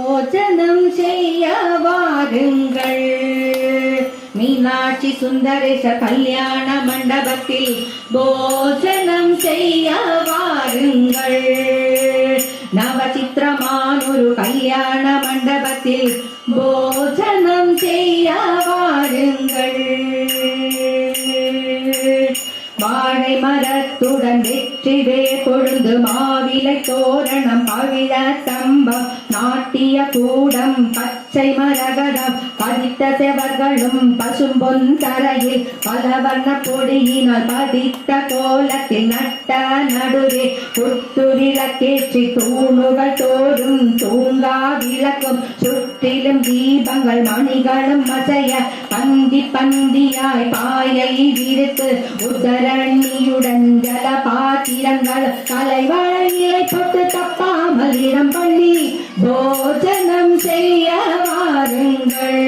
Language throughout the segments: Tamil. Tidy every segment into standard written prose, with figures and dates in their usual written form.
போஜனம் செய்ய வாருங்கள். மீனாட்சி சுந்தரேச கல்யாண மண்டபத்தில் போஜனம் செய்ய வாருங்கள். நவசித்திரமானொரு கல்யாண மண்டபத்தில் போஜனம் செய்ய வாருங்கள். வாழை மரத்துடன் வெற்றி வேர் கொழுந்து மாவிலை தோரணம் பவிழ தம்பம் நாட்டிய கூடம் பச்சை மரகதம் பதித்த செவர்களும் பசும்பொன் தரையில் பலவர்ண பொடியினால் பதித்த கோலத்தில் நட்ட நடுவே குத்து விளக்கேற்றி தூணுகள் தோறும் தூங்கா விளக்கும் சுற்றிலும் தீபங்கள் மணிகளும் மசைய பந்தி பந்தியாய் பாயை விரித்து உதரணியுடன் ஜல பாத்திரங்கள் கலைவழியை போட்டு தப்பாமல் இடம் பண்ணி போஜனம் செய்ய வாருங்கள்.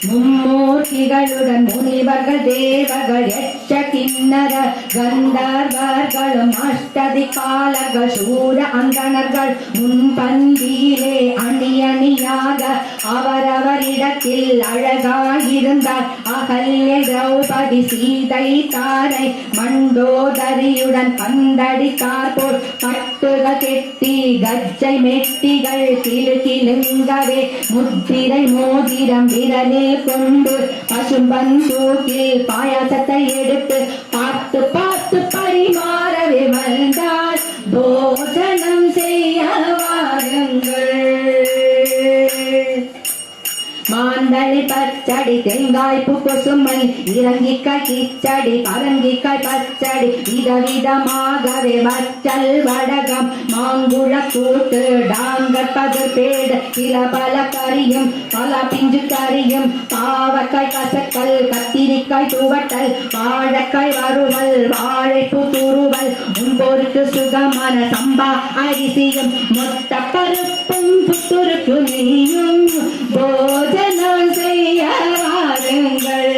மும்மூர்த்திகளுடன் முனிவர்கள் தேவர்கள் எச்ச கிண்ணர கந்தர்வர்களும் அஷ்டதி காலர்கள் சூர அந்தணர்கள் முன்பந்தியிலே அணி அணியாக அவரவரிடத்தில் அழகாயிருந்தார். அகல்ய திரௌபதி சீதை தாரை மண்டோதரியுடன் பந்தடித்தார் போல் பட்டுகள் கெட்டி கஜ்ஜை மெட்டிகள் கிளுகிளுங்கவே முத்திரை மோதிரம் விரலில் கொண்டு பசும்பந்தூக்கில் பாயாசத்தை எடுத்து பார்த்து பார்த்து பரிமாறவே வந்தார். போஜனம் செய்ய வாருங்கள். மாந்தளி பச்சடி தேங்காய்ப்பு கொசுமல் இறங்கிக்காய் கிச்சடி பரங்கிக்காய் பச்சடி விதவிதமாகவே வச்சல் வடகம் மாங்குழ கூட்டு டாங்கர் பதர்பேடு சில பல கறியும் பல பிஞ்சு கறியும் பாவக்காய் கசக்கல் கத்திரிக்காய் துவட்டல் வாழைக்காய் வறுவல் வாழைப்பூ துருவல் உன்போருக்கு சுகமான சம்பா அரிசியும் மொத்த பருப்பும் புத்துருக்கு நெய்யும் போஜனம் செய்ய வாருங்கள்.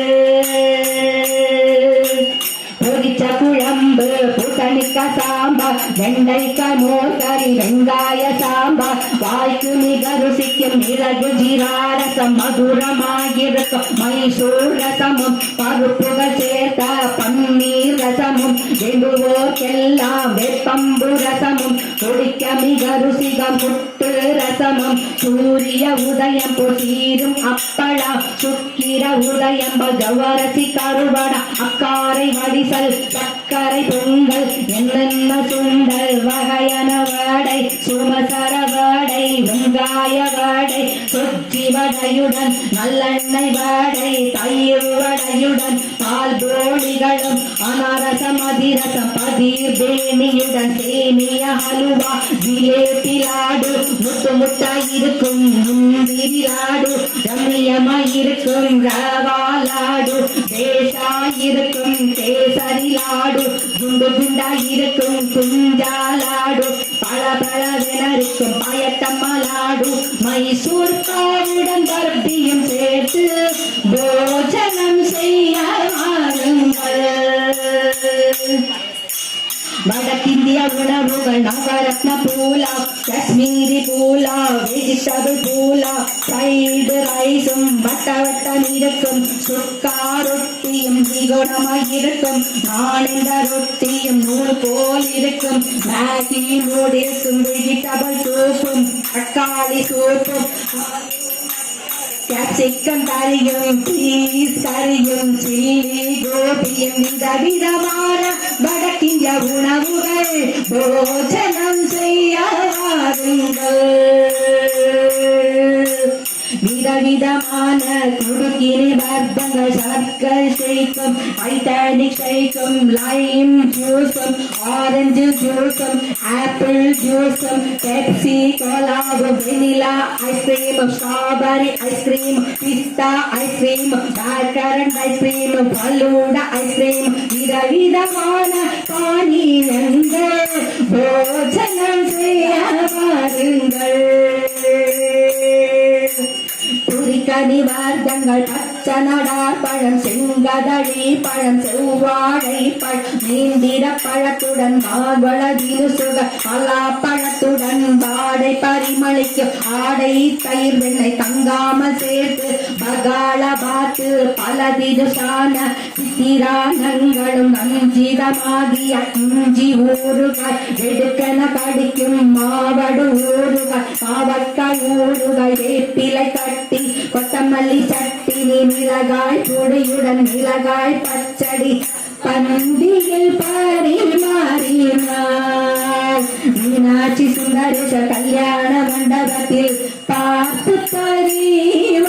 பொரிச்ச குழம்பு பூசணிக்காய் சாம்பார் வெண்டைக்காய் மோர்கறி வெங்காய சாம்பார் வாய்க்கு மிக ருசிக்கும் மிளகு ஜீராரசம் மதுரமாயிருக்கும் மைசூர் ரசமும் பருப்புகள் சேர்த்த பன்னீர் ரசமும் வேண்டுவோர்க்கெல்லாம் வேப்பம்பு ரசமும் குடிக்க மிக ருசிகம் புட்டு ரசமும் சூரிய உதயம் பொசீரும் அப்பளம் சுக்கிர உதயம் ஜவரசி கருவடா அக்காரை வடிசல் சக்கரை பொங்கல் என்னென்ன சுண்டல் வகையான வடை சுமசர வடை வெங்காய வடை சொச்சி வடையுடன் நல்லெண்ணெய் வடை தயிர் வடையுடன் பால் போலிகளும் அனாரசம் அதிரசம் பதீர் பேணியுடன் சேமிய ஹலுவா ஜிலேபி லாடு முத்து முட்டாயிருக்கும் முந்திரி லாடு ரம்மியமாயிருக்கும் ரவா லாடு தேசாயிருக்கும் கேசரி லாடு குண்டு குண்டாயிருக்கும் குஞ்சாலாடு பல பலவெனருக்கும் பயத்தம்மா லாடு மைசூர் பாவுடன் பருப்பியும் சேர்த்து போஜனம் செய்ய வாருங்கள். வடக்கிந்திய உணவுகள் நவரத்ன பூலா காஷ்மீரி பூலா வெஜிடபிள் பூலா ஃப்ரைடு ரைஸும் வட்ட வட்டம் இருக்கும் சுக்கா ரொட்டியும் திகுணமாயிருக்கும் நாளெந்த ரொட்டியும் நூல் போல் இருக்கும் மேகி நூடில்ஸும் வெஜிடபிள் சூப்பும் தக்காளி சூப்பும் கேப்சிகம் கறியும் பீஸ் கறியும் சில்லி கோபியும் விதவிதமான வடக்கிந்திய உணவுகள் போஜனம் செய்ய வாருங்கள். விதவிதமான குடுக்கினி வர்த்தங்கள் சர்க்கரை ஷேக்கும் டைட்டானிக் ஷேக்கும் லைம் ஜூஸும் ஆரஞ்சு ஜூஸும் ஆப்பிள் ஜூஸும் பெப்சி கோலாவும் வெனிலா ஐஸ்கிரீமும் ஸ்ட்ராபெரி ஐஸ்கிரீம் பிஸ்தா ஐஸ்கிரீம் டார்கரண்ட் ஐஸ்கிரீம் பலூடா ஐஸ்கிரீம் விதவிதமான பானீயங்கள் போஜனம் செய்ய வாருங்கள். துரிக்க நிவார்த்தங்கள் பச்சனடார் பழம் செங்கதழி பழம் செவ்வாழை பழம் நீந்திர பழத்துடன் மாவளதிரு சுக பலா பழத்துடன் வாடை பரிமளிக்கும் ஆடை தயிர் வெண்ணெய் தங்காமல் சேர்த்து பகாள பாத்து பலவிது சான சித்திரானங்களும் நஞ்சிதமாகிய இஞ்சி ஊறுகாய் எடுக்கன கடிக்கும் மாவடு ஊறுகாய் பாவக்காய் ஊறுகாய் வேப்பிலை கட்டி கொத்தமல்லி சட்டினி மிளகாய் பொடியுடன் மிளகாய் பச்சடி பந்தியில் பரிமாறினார். மீனாட்சி சுந்தரேச கல்யாண மண்டபத்தில் பார்த்து பரிமாறினார்.